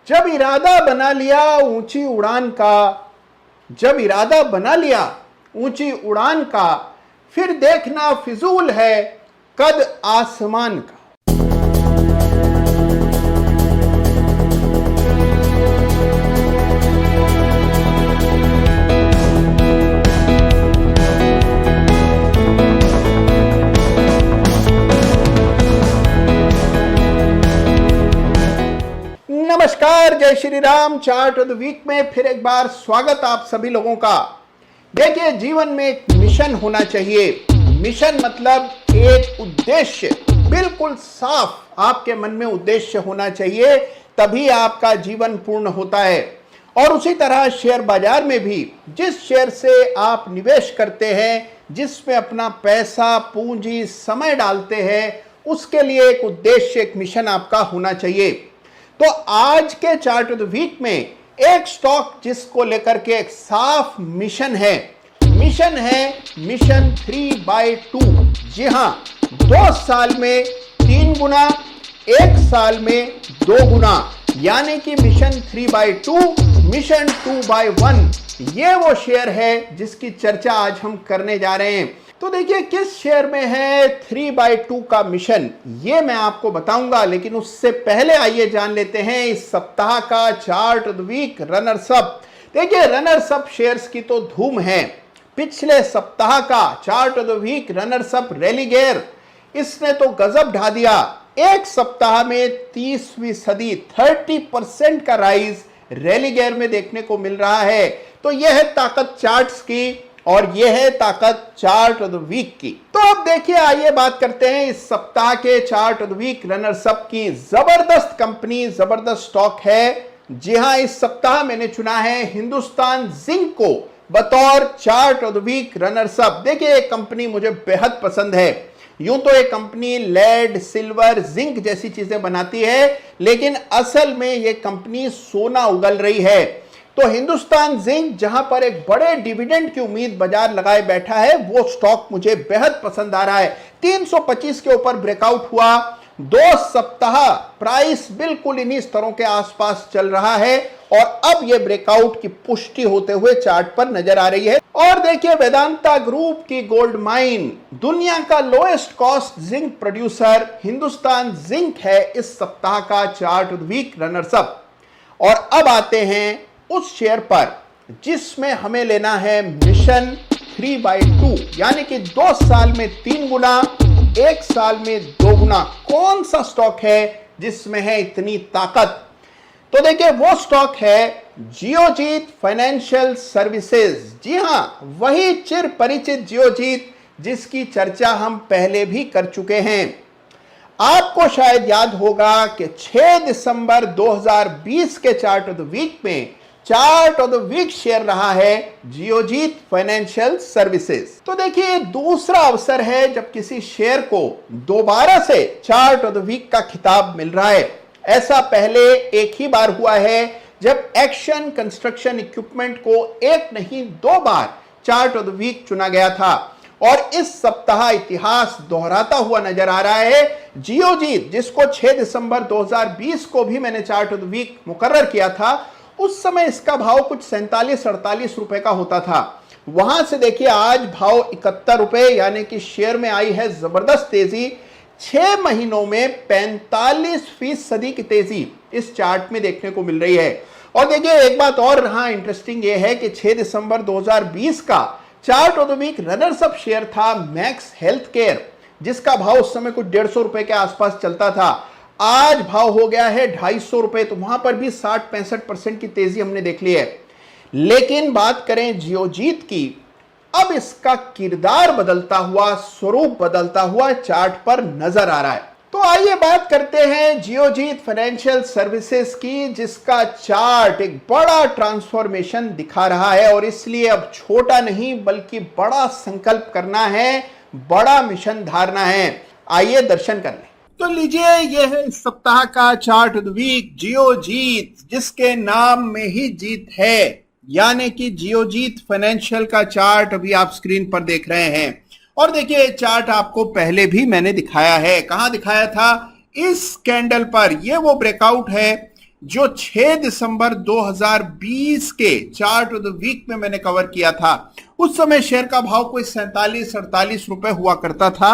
जब इरादा बना लिया ऊंची उड़ान का, जब इरादा बना लिया ऊंची उड़ान का, फिर देखना फिजूल है कद आसमान का। नमस्कार, जय Shri Ram. Chart of the week में फिर एक बार स्वागत आप सभी लोगों का। देखिए, जीवन में एक मिशन होना चाहिए। मिशन मतलब एक उद्देश्य, बिल्कुल साफ आपके मन में उद्देश्य होना चाहिए, तभी आपका जीवन पूर्ण होता है। और उसी तरह शेयर बाजार में भी जिस शेयर से आप निवेश करते हैं, जिसमें अपना पैसा, पूंजी, समय डालते हैं, उसके लिए एक उद्देश्य, एक मिशन आपका होना चाहिए। तो आज के चार्ट ऑफ द वीक में एक स्टॉक जिसको लेकर के एक साफ मिशन है, मिशन 3/2। जी हां, 2 साल में 3 गुना, 1 साल में 2 गुना, यानी कि मिशन 3/2, मिशन 2/1। ये वो शेयर है जिसकी चर्चा आज हम करने जा रहे हैं। तो देखिए, किस शेयर में है 3/2 का मिशन, ये मैं आपको बताऊंगा। लेकिन उससे पहले आइए जान लेते हैं इस सप्ताह का chart of the week runners up. देखिए, रनर्स अप शेयर्स की तो धूम है। पिछले सप्ताह का chart of the week runners up Religare, इसने तो गजब ढा दिया। एक सप्ताह में 30% 30% का राइज रेलिगेयर में देखने को मिल रहा है। तो यह है ताकत चार्ट्स की, और यह है ताकत चार्ट ऑफ द वीक की। तो अब देखिए, आइए बात करते हैं इस सप्ताह के chart of the week runners up की। जबरदस्त कंपनी, जबरदस्त स्टॉक है। जी हां, इस सप्ताह मैंने चुना है हिंदुस्तान जिंक को बतौर chart of the week runners up. देखिए, एक कंपनी मुझे बेहद पसंद है। यूं तो एक कंपनी लेड, सिल्वर, जिंक जैसी चीजें बनाती है, लेकिन असल में यह कंपनी सोना उगल रही है। तो हिंदुस्तान जिंक, जहां पर एक बड़े डिविडेंड की उम्मीद बाजार लगाए बैठा है, वो स्टॉक मुझे बेहद पसंद आ रहा है। 325 के ऊपर ब्रेकआउट हुआ। 2 सप्ताह प्राइस बिल्कुल इन्हीं स्तरों के आसपास चल रहा है, और अब यह ब्रेकआउट की पुष्टि होते हुए चार्ट पर नजर आ रही है। और देखिए, वेदांता ग्रुप की गोल्ड माइन, दुनिया का lowest cost zinc producer Hindustan Zinc है इस सप्ताह का chart of the week runners up. और अब आते हैं उस शेयर पर जिसमें हमें लेना है मिशन 3/2, यानी कि 2 साल में 3 गुना, 1 साल में 2 गुना। कौन सा स्टॉक है जिसमें है इतनी ताकत? तो देखिए, वो स्टॉक है जियोजीत फाइनेंशियल सर्विसेज। जी हां, वही चिर परिचित जियोजीत जिसकी चर्चा हम पहले भी कर चुके हैं। आपको शायद याद होगा कि 6 दिसंबर 2020 के चार्ट ऑफ द वीक में chart of the week share रहा है जियोजीत फाइनेंशियल सर्विसेज। तो देखिए, दूसरा अवसर है जब किसी शेयर को दोबारा से चार्ट ऑफ द वीक का खिताब मिल रहा है। ऐसा पहले एक ही बार हुआ है जब एक्शन कंस्ट्रक्शन इक्विपमेंट को एक नहीं 2 बार चार्ट ऑफ द वीक चुना गया था। और इस सप्ताह इतिहास दोहराता हुआ नजर आ रहा है। जियोजीत, जिसको 6 दिसंबर 2020 को भी मैंने चार्ट ऑफ द वीक मुकर्रर किया था, उस समय इसका भाव कुछ 47-48 रुपए का होता था। वहां से देखिए, आज भाव 71 रुपए, यानी कि शेयर में आई है जबरदस्त तेजी। 6 महीनों में 45% की तेजी इस चार्ट में देखने को मिल रही है। और देखिए, एक बात और रहा इंटरेस्टिंग यह है कि 6 दिसंबर 2020 का chart of the week runners up share था मैक्स हेल्थ केयर, जिसका भाव उस समय कुछ 150 रुपए के आसपास चलता था। आज भाव हो गया है 250 रुपए। तो वहां पर भी 60-65% की तेजी हमने देख ली है। लेकिन बात करें जियोजीत की, अब इसका किरदार बदलता हुआ, स्वरूप बदलता हुआ चार्ट पर नजर आ रहा है। तो आइए बात करते हैं जियोजीत फाइनेंशियल सर्विसेज की, जिसका चार्ट एक बड़ा ट्रांसफॉर्मेशन दिखा रहा है। और इसलिए अब छोटा नहीं बल्कि बड़ा संकल्प करना है, बड़ा मिशन धारना है। आइए दर्शन कर लें। तो लीजिए, यह है इस सप्ताह का chart of the week Geojit, जिसके नाम में ही जीत है, यानी कि जियोजीत फाइनेंशियल का चार्ट अभी आप स्क्रीन पर देख रहे हैं। और देखिए, चार्ट आपको पहले भी मैंने दिखाया है। कहां दिखाया था? इस कैंडल पर। ये वो ब्रेकआउट है जो 6 दिसंबर 2020 के चार्ट ऑफ द वीक में मैंने कवर किया था, उस समय शेयर का भाव कोई 47-48 रुपए हुआ करता था।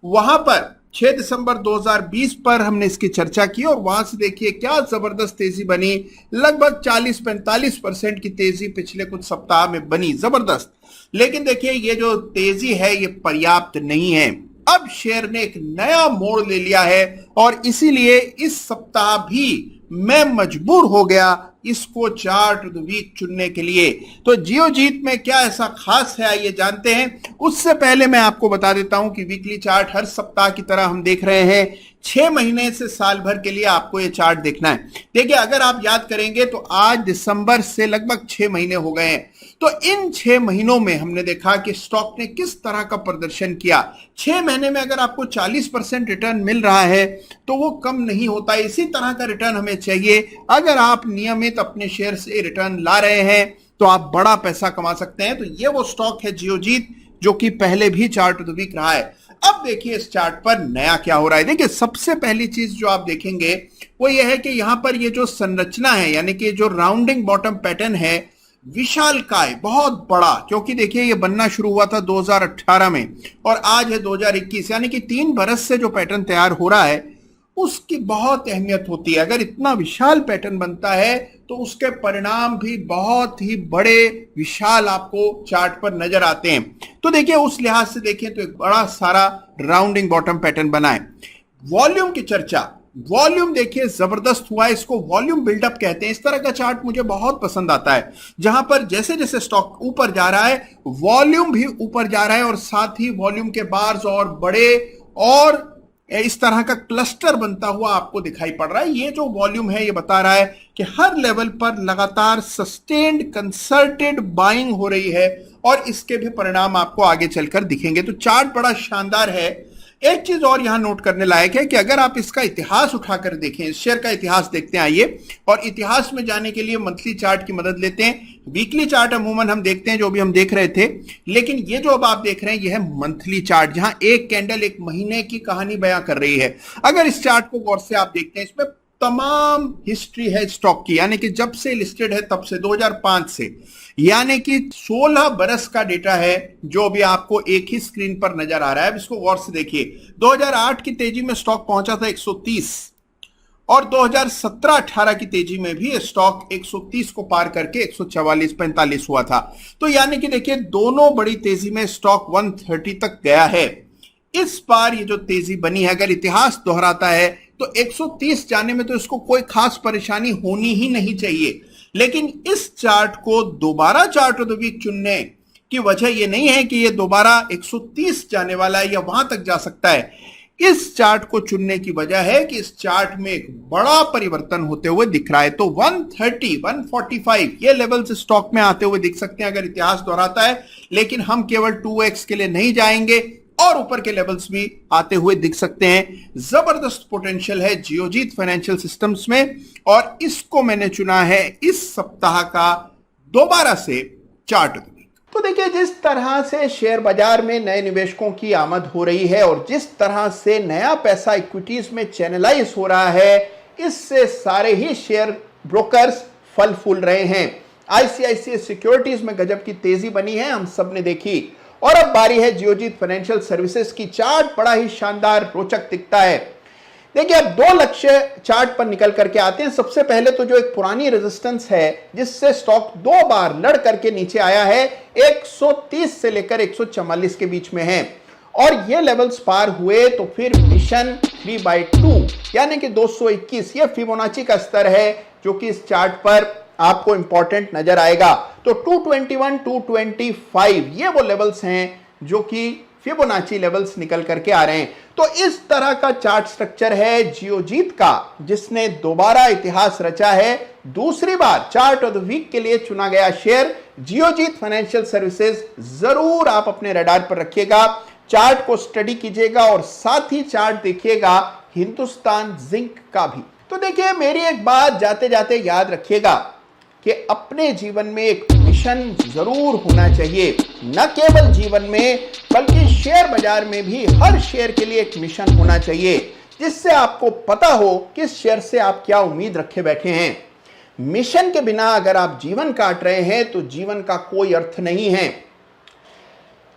वहां पर 6 दिसंबर 2020 पर हमने इसकी चर्चा की और वहां से देखिए क्या जबरदस्त तेजी बनी, लगभग 40-45% की तेजी पिछले कुछ सप्ताह में बनी, जबरदस्त। लेकिन देखिए ये जो तेजी है ये पर्याप्त नहीं है। अब शेयर ने एक नया मोड़ ले लिया है और इसीलिए इस सप्ताह भी मैं मजबूर हो गया इसको चार्ट ऑफ द वीक चुनने के लिए। तो जियोजीत में क्या ऐसा खास है आइए जानते हैं। उससे पहले मैं आपको बता देता हूं कि वीकली चार्ट हर सप्ताह की तरह हम देख रहे हैं। 6 महीने से साल भर के लिए आपको ये चार्ट देखना है। देखिए अगर आप याद करेंगे तो आज दिसंबर से लगभग 6 महीने हो गए हैं। तो इन 6 महीनों में हमने देखा कि स्टॉक ने किस तरह का प्रदर्शन किया। 6 महीने में अगर आपको 40% रिटर्न मिल रहा है तो वो कम नहीं होता, इसी तरह का रिटर्न हमें चाहिए। अगर आप नियमित अपने शेयर से रिटर्न ला रहे हैं तो आप बड़ा पैसा कमा सकते हैं। तो ये वो स्टॉक है जियोजीत जो कि पहले भी चार्ट ऑफ द वीक रहा है। अब देखिए इस चार्ट पर नया क्या हो रहा है। देखिए सबसे पहली चीज जो आप देखेंगे वो ये है कि यहां पर ये जो संरचना है यानी कि जो राउंडिंग बॉटम पैटर्न है विशालकाय, बहुत बड़ा, क्योंकि देखिए ये बनना शुरू हुआ था 2018 में और आज है 2021, यानी कि 3 बरस से जो पैटर्न तैयार हो रहा है उसकी बहुत अहमियत होती है। अगर इतना विशाल पैटर्न बनता है तो उसके परिणाम भी बहुत ही बड़े विशाल आपको चार्ट पर नजर आते हैं। तो देखिए उस लिहाज से देखें तो एक बड़ा सारा राउंडिंग बॉटम पैटर्न बना है। वॉल्यूम की चर्चा, वॉल्यूम देखिए जबरदस्त हुआ है, इसको वॉल्यूम बिल्डअप कहते हैं। इस तरह का चार्ट मुझे बहुत पसंद आता है जहां पर जैसे जैसे स्टॉक ऊपर जा रहा है वॉल्यूम भी ऊपर जा रहा है और साथ ही वॉल्यूम के बार्स और बड़े और इस तरह का क्लस्टर बनता हुआ आपको दिखाई पड़ रहा है। ये जो वॉल्यूम है ये बता रहा है कि हर लेवल पर लगातार सस्टेन्ड कंसर्टेड बाइंग हो रही है और इसके भी परिणाम आपको आगे चलकर दिखेंगे। तो चार्ट बड़ा शानदार है। एक चीज और यहां नोट करने लायक है कि अगर आप इसका इतिहास उठाकर देखें, इस शेयर का इतिहास देखते हैं आइए, और इतिहास में जाने के लिए मंथली चार्ट की मदद लेते हैं। वीकली चार्ट अमूमन हम देखते हैं जो भी हम देख रहे थे, लेकिन ये जो अब आप देख रहे हैं ये है मंथली चार्ट जहां एक कैंडल एक महीने की कहानी बयां कर रही है। अगर इस चार्ट को गौर से आप देखते हैं इसमें तमाम हिस्ट्री है स्टॉक की, यानी कि जब से लिस्टेड है तब से 2005 से, यानी कि 16 बरस का डेटा है जो भी आपको एक ही स्क्रीन पर नजर आ रहा है। अब इसको गौर से देखिए, 2008 की तेजी में स्टॉक पहुंचा था 130 और 2017-18 की तेजी में भी स्टॉक 130 को पार करके 144-45 हुआ था। तो यानी कि देखिए दोनों बड़ी तेजी में स्टॉक 130 तक गया है। इस बार ये जो तेजी बनी है अगर इतिहास दोहराता है तो 130 जाने में तो इसको कोई खास परेशानी होनी ही नहीं चाहिए। लेकिन इस चार्ट को दोबारा चार्ट ऑफ द वीक चुनने की वजह यह नहीं है कि यह दोबारा 130 जाने वाला है या वहां तक जा सकता है। इस चार्ट को चुनने की वजह है कि इस चार्ट में एक बड़ा परिवर्तन होते हुए दिख रहा है। तो 130, 145 ये लेवल्स स्टॉक में आते हुए दिख सकते हैं अगर इतिहास दोहराता है, लेकिन हम केवल 2x के लिए नहीं जाएंगे और ऊपर के लेवल्स भी आते हुए दिख सकते हैं। जबरदस्त पोटेंशियल है जियोजीत फाइनेंशियल सिस्टम्स में और इसको मैंने चुना है इस सप्ताह का दोबारा से चार्ट। तो देखिए जिस तरह से शेयर बाजार में नए निवेशकों की आमद हो रही है और जिस तरह से नया पैसा इक्विटीज में चैनलाइज हो रहा है, इससे सारे ही शेयर ब्रोकर्स फल फूल रहे हैं। आईसीआईसीआई सिक्योरिटीज में गजब की तेजी बनी है, हम सब ने देखी। और अब बारी है जियोजीत फाइनेंशियल सर्विसेज की। चार्ट बड़ा ही शानदार रोचक दिखता है। देखिए अब 2 लक्ष्य चार्ट पर निकल करके आते हैं। सबसे पहले तो जो एक पुरानी रेजिस्टेंस है जिससे स्टॉक 2 बार लड़ करके नीचे आया है, 130 से लेकर 144 के बीच में है और ये लेवल्स पार हुए तो फिर मिशन 3/2 यानी कि 221 ये फिबोनाची का स्तर है जो कि इस चार्ट पर आपको इंपॉर्टेंट नजर आएगा। तो 221, 225 ये वो लेवल्स हैं जो कि फिबोनाची लेवल्स निकल करके आ रहे हैं। तो इस तरह का चार्ट स्ट्रक्चर है जियोजीत का जिसने दोबारा इतिहास रचा है। दूसरी बार चार्ट ऑफ द वीक के लिए चुना गया शेयर जियोजीत फाइनेंशियल सर्विसेज जरूर आप अपने रडार पर रखिएगा, चार्ट को स्टडी कीजिएगा और साथ ही चार्ट देखिएगा हिंदुस्तान जिंक का भी। तो देखिए मेरी एक बात जाते जाते याद रखिएगा कि अपने जीवन में एक मिशन जरूर होना चाहिए, न केवल जीवन में बल्कि शेयर बाजार में भी हर शेयर के लिए एक मिशन होना चाहिए। जिससे आपको पता हो किस शेयर से आप क्या उम्मीद रखे बैठे हैं। मिशन के बिना अगर आप जीवन काट रहे हैं तो जीवन का कोई अर्थ नहीं है।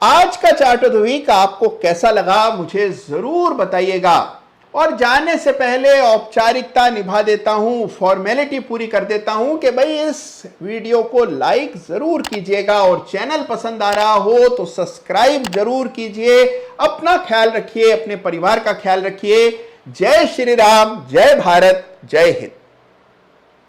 आज का चार्ट ऑफ द वीक आपको कैसा लगा मुझे जरूर बताइएगा। और जाने से पहले औपचारिकता निभा देता हूं, फॉर्मेलिटी पूरी कर देता हूं कि भाई इस वीडियो को लाइक जरूर कीजिएगा और चैनल पसंद आ रहा हो तो सब्सक्राइब जरूर कीजिए। अपना ख्याल रखिए, अपने परिवार का ख्याल रखिए। जय श्री राम, जय भारत, जय हिंद।